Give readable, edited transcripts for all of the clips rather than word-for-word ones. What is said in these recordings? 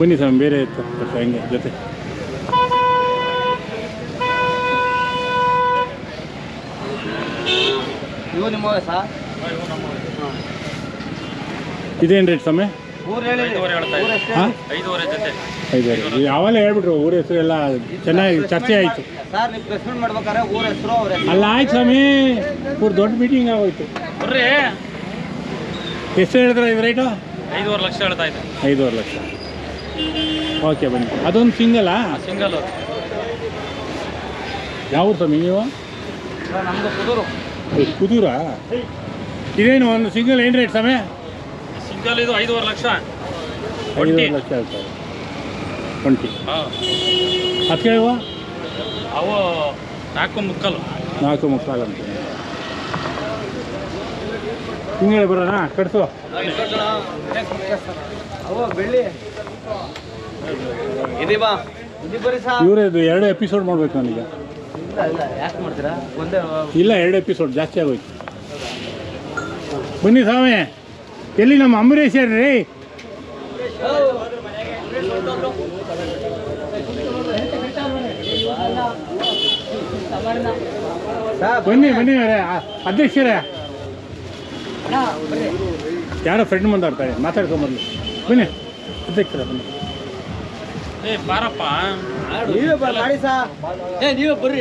ಬನ್ನಿ ಸ್ವಾಮಿ, ಬೇರೆ ಇತ್ತು ಹಂಗೆ ಜೊತೆ. ಇದೇನು ರೇಟ್ ಸ್ವಾಮಿ? 5,500. ಯಾವೆಲ್ಲ ಹೇಳ್ಬಿಟ್ರು ಊರ ಹೆಸರು ಎಲ್ಲ ಚೆನ್ನಾಗಿ ಚರ್ಚೆ ಆಯಿತು. ಅಲ್ಲ ಆಯ್ತು ಸ್ವಾಮಿ, ಪೂರ್ ದೊಡ್ಡ ಮೀಟಿಂಗ್ ಆಗೋಯ್ತು. ಎಷ್ಟು ಹೇಳಿದ್ರೆ ಇದು ರೇಟು? 5,500 ಲಕ್ಷ ಹೇಳ್ತಾ ಇದ್ದೆ. 5,500 ಲಕ್ಷ. ಓಕೆ ಬನ್ನಿ. ಅದೊಂದು ಸಿಂಗಲ್ಲಾ? ಸಿಂಗಲ್. ಯಾವ ಸ್ವಾಮಿ ನೀವು? ನಮ್ದು ಕುದೂರು. ಕುದೂರಾ? ಇದೇನು ಒಂದು ಸಿಂಗಲ್ ಏನು ರೇಟ್ ಸ್ವಾಮಿ? ಸಿಂಗಲ್ ಇದು 5,500 ಲಕ್ಷ. 5,500 ಲಕ್ಷ ಹೇಳ್ತಾರೆ. 20. ಅದಕ್ಕೆ ಇವ ಅವು 4.75. 4.75 ಅಂತ. ಹಿಂಗೆ ಬರೋಣ ಕಟ್ಸು. ಇವ್ರದ್ದು 2 ಎಪಿಸೋಡ್ ಮಾಡ್ಬೇಕು ನನಗೆ. ಇಲ್ಲ 2 ಎಪಿಸೋಡ್ ಜಾಸ್ತಿ ಆಗೋಯ್ತು. ಬನ್ನಿ ಸ್ವಾಮಿ. ಎಲ್ಲಿ ನಮ್ಮ ಅಂಬರೀಷ್ ರೀ? ಬನ್ನಿ ಬನ್ನಿ ಅಧ್ಯಕ್ಷರೇ. ಯಾರೋ ಫ್ರೆಂಡ್ ಮಾತಾಡ್ತಾರೆ, ಮಾತಾಡ್ಕೊಂಬರ್ಲಿ. ಬನ್ನಿ ಅಧ್ಯಕ್ಷರ ಬನ್ನಿ. ಬಾರಪ್ಪ, ಬರ್ರಿ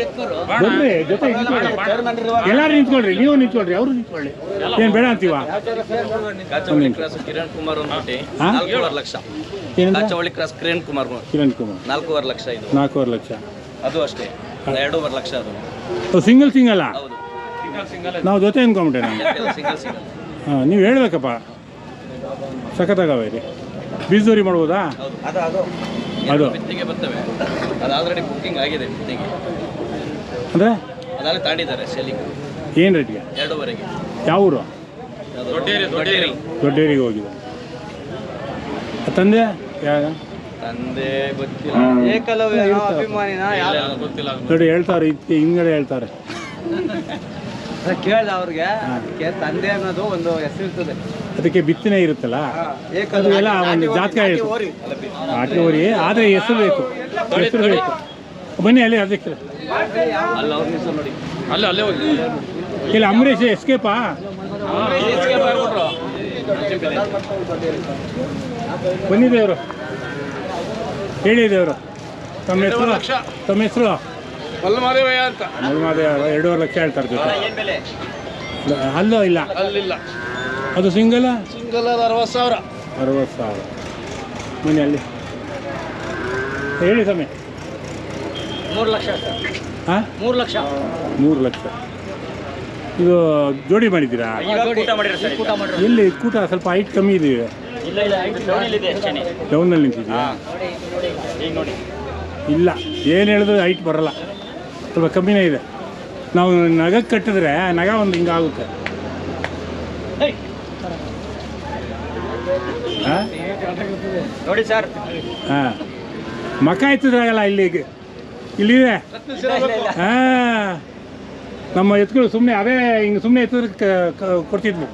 ಜೊತೆ ಎಲ್ಲಾರು ನಿಂತ್ಕೊಳ್ರಿ. ನೀವು ನಿಂತ್ಕೊಳ್ರಿ, ಅವರು ನಿಂತ್ಕೊಳ್ಳಿ. ಏನು ಬೇಡ ಅಂತೀವ? ಕಿರಣ್ ಕುಮಾರ್ 4,500 ಲಕ್ಷ. ಚೌಳಿ ಕ್ರಾಸ್ ಕಿರಣ್ ಕುಮಾರ್ 4,500 ಲಕ್ಷ. ಇದು 4,500 ಲಕ್ಷ. ಅದು ಅಷ್ಟೇ 2,500 ಲಕ್ಷ. ಅದು ಸಿಂಗಲ್ ಸಿಂಗಲ್ಲ? ಹೌದು, ಸಿಂಗಲ್. ನಾವು ಜೊತೆ ಅನ್ಕೊಂಬಿಟ್ಟೆ ನಾನು. ಸಿಂಗಲ್. ಹಾಂ, ನೀವು ಹೇಳ್ಬೇಕಪ್ಪ. ಸಖತ್ತಾಗವೆ ರೀ. ಬೀಜದೋರಿ ಮಾಡ್ಬೋದಾ? ಅದು ಬಿತ್ತಿಗೆ ಬರ್ತವೆ. ಅದು ಆಲ್ರೆಡಿ ಬುಕ್ಕಿಂಗ್ ಆಗಿದೆ. ಬಿತ್ತಿಗೆ ಅಂದರೆ ಅದಾಗಲೇ ತಾಂಡಿದ್ದಾರೆ ಸೆಲ್ಲಿಂಗ್. ಏನು ರೇಟ್ಗೆ? 2,500. ಯಾವ ಊರು? ದೊಡ್ಡೇರಿಗೆ ಹೋಗಿದೆ. ತಂದೆ ಯಾವ ತಂದೆ ಗೊತ್ತಿಲ್ಲ. ಏಕಲವ್ಯ ಅಭಿಮಾನಿನ ಗೊತ್ತಿಲ್ಲ ನೋಡಿ. ಹೇಳ್ತಾರೆ ಹಿಂಗಡೆ ಹೇಳ್ತಾರೆ. ಕೇಳ್ದ ಅವ್ರಿಗೆ. ತಂದೆ ಅನ್ನೋದು ಒಂದು ಹೆಸರು ಇರ್ತದೆ, ಅದಕ್ಕೆ ಬಿತ್ತನೆ ಇರುತ್ತಲ್ಲ, ಅದು ಎಲ್ಲ ಒಂದು ಜಾತಕ ಇರುತ್ತೆ. ಆಟೆ ಓರಿ ಆದರೆ ಹೆಸರು ಬೇಕು, ಹೆಸರು ಬೇಕು. ಬನ್ನಿ ಅಲ್ಲಿ ಅದಕ್ಕೆ. ಅಲ್ಲ ಅವ್ರ ಹೆಸರು ನೋಡಿ. ಅಲ್ಲೇ ಹೋಗಿ. ಇಲ್ಲ ಅಂಬರೀಷ್ ಎಸ್ಕೇಪಾ? ಬನ್ನಿ ದೇವರು, ಹೇಳಿ ದೇವರು. ತಮ್ಮ ಹೆಸರು? ತಮ್ಮ ಹೆಸರು? ಮಲ್ಮಾದೇವಯ್ಯ ಅಂತ. ಮಲ್ಮಾದೇವ. 2,500 ಲಕ್ಷ ಹೇಳ್ತಾರೆ ಜೊತೆ. ಅಲ್ಲೋ ಇಲ್ಲ ಅಲ್ಲಿಲ್ಲ. ಅದು ಸಿಂಗಲ್? ಸಿಂಗಲ್ 60,000. 60,000. ಬನ್ನಿ ಅಲ್ಲಿ ಹೇಳಿ ಸಮಯ. 3 ಲಕ್ಷ. ಹಾಂ, 3 ಲಕ್ಷ. 3 ಲಕ್ಷ. ಇದು ಜೋಡಿ ಮಾಡಿದ್ದೀರಾ? ಎಲ್ಲಿ ಕೂಟ? ಸ್ವಲ್ಪ ಹೈಟ್ ಕಮ್ಮಿ ಇದೆಯಾ? ಡೌನಲ್ಲಿ ನಿಂತಿದೆಯಾ? ಇಲ್ಲ, ಏನು ಹೇಳಿದ್ರು ಹೈಟ್ ಬರಲ್ಲ, ಸ್ವಲ್ಪ ಕಮ್ಮಿನೇ ಇದೆ. ನಾವು ನಗಕ್ಕೆ ಕಟ್ಟಿದ್ರೆ ನಗ ಒಂದು ಹಿಂಗಾಗುತ್ತೆ. ಹಾಂ ನೋಡಿ ಸರ್. ಹಾಂ, ಮಕ ಎತ್ತಿದ್ರಾಗಲ್ಲ ಇಲ್ಲಿದೆ. ಹಾಂ, ನಮ್ಮ ಎತ್ಗಳು ಸುಮ್ಮನೆ ಅವೇ ಹಿಂಗೆ ಸುಮ್ಮನೆ ಎತ್ತಿದ್ರೆ ಕೊಡ್ತಿದ್ವು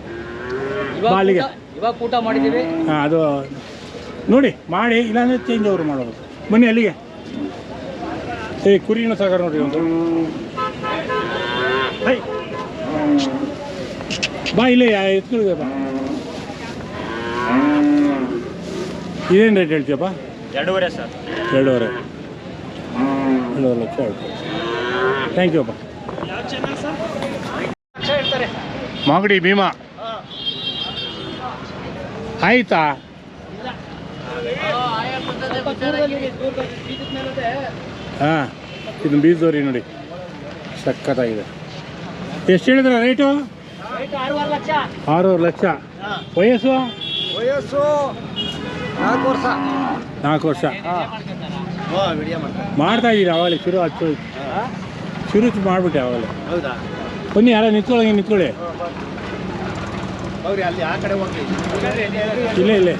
ಬಾಲಿಗೆ. ಇವಾಗ ಊಟ ಮಾಡಿದ್ದೀವಿ. ಹಾಂ, ಅದು ನೋಡಿ ಮಾಡಿ, ಇಲ್ಲಾಂದರೆ ಚೇಂಜ್ ಓವರ್ ಮಾಡೋದು. ಬನ್ನಿ ಅಲ್ಲಿಗೆ. ಕುರಿನೂ ಸಾಕಾರ ನೋಡಿರಿ ಒಂದು. ಬಾ ಇಲ್ಲೇ ಎತ್ಕೊಳಿದೆ ಬಾ. ಇದೇನು ರೇಟ್ ಹೇಳ್ತೀಯಪ್ಪ? 2,500 ಸರ್. 2,500 ಲಕ್ಷ ಹೇಳ್ತೀವಿ. ಥ್ಯಾಂಕ್ ಯು ಅಪ್ಪ. ಮಾಗಡಿ ಭೀಮಾ ಆಯ್ತಾ? ಹಾಂ, ಇದು ಬೀಜದೋರಿ ನೋಡಿ, ಸಖತ್ತಾಗಿದೆ. ಎಷ್ಟು ಹೇಳಿದ್ರೆ ರೇಟು? 6,500 ಲಕ್ಷ. ವಯಸ್ಸು? 4 ವರ್ಷ. 4 ವರ್ಷ. ಮಾಡ್ತಾ ಇದ್ದೀರಿ ಆವಾಗಲೇ? ಶುರು ಮಾಡಿಬಿಟ್ಟೆ ಆವಾಗಲೇ. ಹೌದಾ? ಬನ್ನಿ, ಯಾರೋ ನಿಂತ್ಕೊಳ್ಳಿ, ನಿಂತ್ಕೊಳ್ಳಿ. ಅಲ್ಲಿ ಆ ಕಡೆ ಹೋಗಿ. ಇಲ್ಲೇ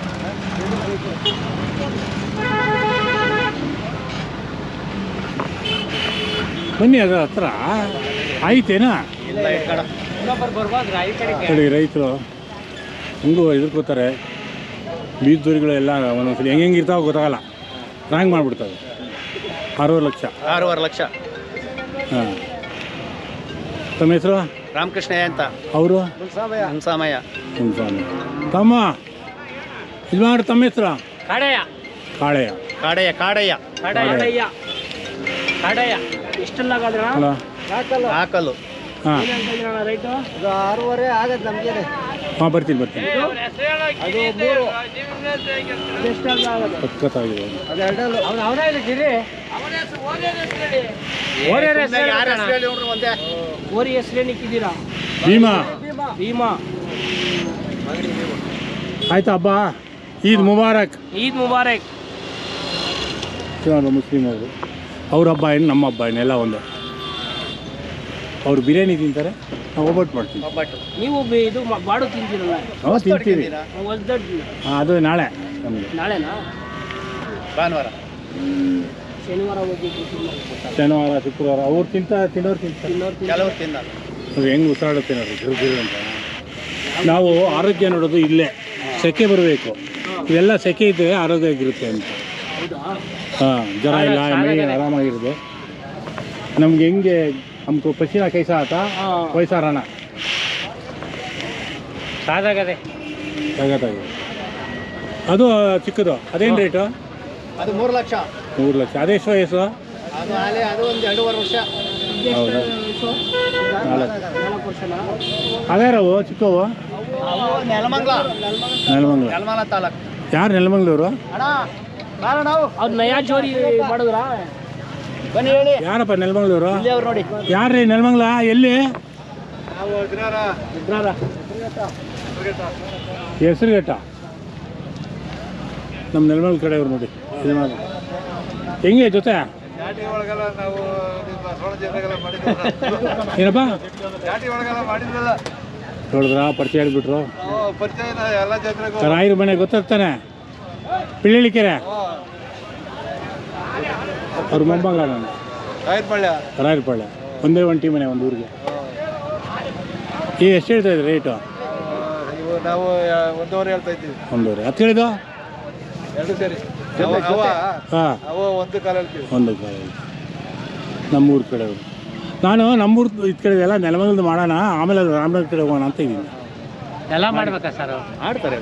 ಬನ್ನಿ. ಅದರ ಹತ್ರ ಆಯ್ತೇನಾ? ಹೇಳಿ, ರೈತರು ಹೆಂಗೂ ಎದುರ್ಕೋತಾರೆ. ಬೀಜ ದೊರಿಗಳು ಎಲ್ಲ ಒಂದೊಂದ್ಸಲಿ ಹೆಂಗೆ ಇರ್ತಾವೆ ಗೊತ್ತಾಗಲ್ಲ, ರಾಂಗ್ ಮಾಡಿಬಿಡ್ತವೆ. 6 ಲಕ್ಷ. 6.5 ಲಕ್ಷ. ಹಾಂ. ತಮ್ಮ ಹೆಸರು? ರಾಮಕೃಷ್ಣಯ್ಯ ಅಂತ. ಅವರು? ಹಂಸಾಮಯ್ಯ. ತಮ್ಮ ಇದು ಮಾಡಿ, ತಮ್ಮ ಹೆಸರು? ಕಾಡೆಯ. ಕಾಳೆಯ. ಕಾಡೆಯ. ಕಾಡೆಯ. ಕಾಡೆಯ. ಕಾಡೆಯ. ಎಷ್ಟೆಲ್ಲ ಅಲ್ಲ ಹಾಕಲು. ಹಾಂ ರೈಟು? 6.5 ಆಗತ್ತೆ ನಮಗೆ. ಹಾಂ, ಬರ್ತೀನಿ. ಅದು 3. ಅದೆಷ್ಟಾಗುತ್ತೆ? ಸಖತ್ತಾಗಿದೆ. ಅವರೇ ಇದ್ದೀರಿ? ಓರಿ ಹೆಸರೇನಿಕ್ಕಿದ್ದೀರಾ? ಭೀಮಾ. ಭೀಮಾ. ಆಯ್ತಾ ಹಬ್ಬ? ಈದ್ ಮುಬಾರಕ್. ಈದ್ ಮುಬಾರಕ್. ಮುಸ್ಲಿಂ ಅವರು, ಅವ್ರ ಹಬ್ಬ ಏನು ನಮ್ಮ ಹಬ್ಬ ಏನು ಎಲ್ಲ ಒಂದೇ. ಅವ್ರು ಬಿರಿಯಾನಿ ತಿಂತಾರೆ, ನಾವು ಒಬ್ಬಟ್ಟು ಮಾಡ್ತೀವಿ. ನೀವು ಇದು ಬಾಡು ತಿಂತೀರಲ್ಲ? ನಾವು ತಿಂತೀವಿ. ಒದ್ದಟ್ಟು. ಹಾಂ, ಅದು ನಾಳೆ ನಮಗೆ. ನಾಳೆನಾ? ಭಾನುವಾರ. ಶನಿವಾರ ಹೋಗಿ ಶನಿವಾರ ಶುಕ್ರವಾರ ಅವ್ರು ತಿನ್ನೋರು ತಿಂತಾರೆ. ಕೆಲವರು ತಿನ್ನಲ್ಲ. ಅದು ಹೆಂಗೆ ಉಸಿರಾಡುತ್ತೆ ನೋಡ್ರಿ, ಗಿರು ಅಂತ. ನಾವು ಆರೋಗ್ಯ ನೋಡೋದು ಇಲ್ಲೇ. ಸೆಕೆ ಬರಬೇಕು, ಇವೆಲ್ಲ ಸೆಕೆ ಇದ್ದರೆ ಆರೋಗ್ಯ ಆಗಿರುತ್ತೆ ಅಂತ. ಹೌದಾ? ಹಾಂ, ಜ್ವರ ಇಲ್ಲ, ಮೈ ಆರಾಮಾಗಿರುತ್ತೆ. ನಮ್ಗೆ ಹೆಂಗೆ ನಮ್ಗೆ ಪಶಿನ ಕೈಸ ಆತ ವಯಸ್ಸಾರಣ ಸಾಧಾಗದೆ ಜಗತ್ತಾಗಿದೆ. ಅದು ಚಿಕ್ಕದು, ಅದೇನು ರೇಟು? ಅದು 3 ಲಕ್ಷ. 3 ಲಕ್ಷ. ಅದೆಷ್ಟು ವಯಸ್ಸು? ಅದು ಒಂದು 2.5 ವರ್ಷ. ಹೌದಾ? 4 4 ವರ್ಷನಾ? ಅದ್ಯಾರವು ಚಿಕ್ಕವು? ನೆಲಮಂಗ್ಲ. ನೆಲಮಂಗ್ಲ. ನೆಲಮಂಗ್ಲ ತಾಲೂಕು. ಯಾರು ನೆಲಮಂಗ್ಲೂರು? ಅವ್ರು ನಯಾ ಜೋರಿ ಮಾಡಿದ್ರಾ? ಬನ್ನಿ ಹೇಳಿ. ಯಾರಪ್ಪ ನೆಲಮಂಗ್ಲೂರು? ಅವ್ರು ನೋಡಿ. ಯಾರ್ರೀ ನೆಲಮಂಗ್ಲ? ಎಲ್ಲಿ? ಹೆಸರುಘಟ್ಟ. ನಮ್ಮ ನೆಲಮಂಗ್ಲ ಕಡೆಯವ್ರು ನೋಡಿ. ಹೆಂಗೆ ಜೊತೆ ಏನಪ್ಪ ನೋಡಿದ್ರ ಪರಿಚಯ ಹೇಳ್ಬಿಟ್ರು. ರಾಯರ ಮನೆ ಗೊತ್ತಾಗ್ತಾನೆ, ಪಿಳ್ಳಿಕೆರೆ. ಅವ್ರ ಮೊಮ್ಮಗ ನಾನು. ರಾಯರಪಾಳ್ಯ. ಒಂದೇ ಒಂಟಿ ಮನೆ ಒಂದು ಊರಿಗೆ. ಈಗ ಎಷ್ಟು ಹೇಳ್ತಾ ಇದ್ರಿ ರೇಟು? ನಾವು 1.5 ಹೇಳ್ತಾ ಇದ್ದೀವಿ. 1.5. ಹತ್ತು ಹೇಳಿದ್ದು? 2 ಸೇರಿ. ಹಾಂ, ಒಂದು ಕಾಲ ಹೇಳ್ತೀವಿ. ಒಂದು ಕಾಲ. ನಮ್ಮೂರ ಕಡೆಯವರು. ನಾನು ನಮ್ಮೂರು ಇದು ಕಡೆ ಎಲ್ಲ ನೆಲಮಂಗಲದ ಮಾಡೋಣ, ಆಮೇಲೆ ರಾಮನಗರ ಕಡೆ ಹೋಗೋಣ ಅಂತ ಇದ್ದೀನಿ. ಎಲ್ಲ ಮಾಡ್ಬೇಕಾ ಸರ್? ಆಡ್ತಾರೆ.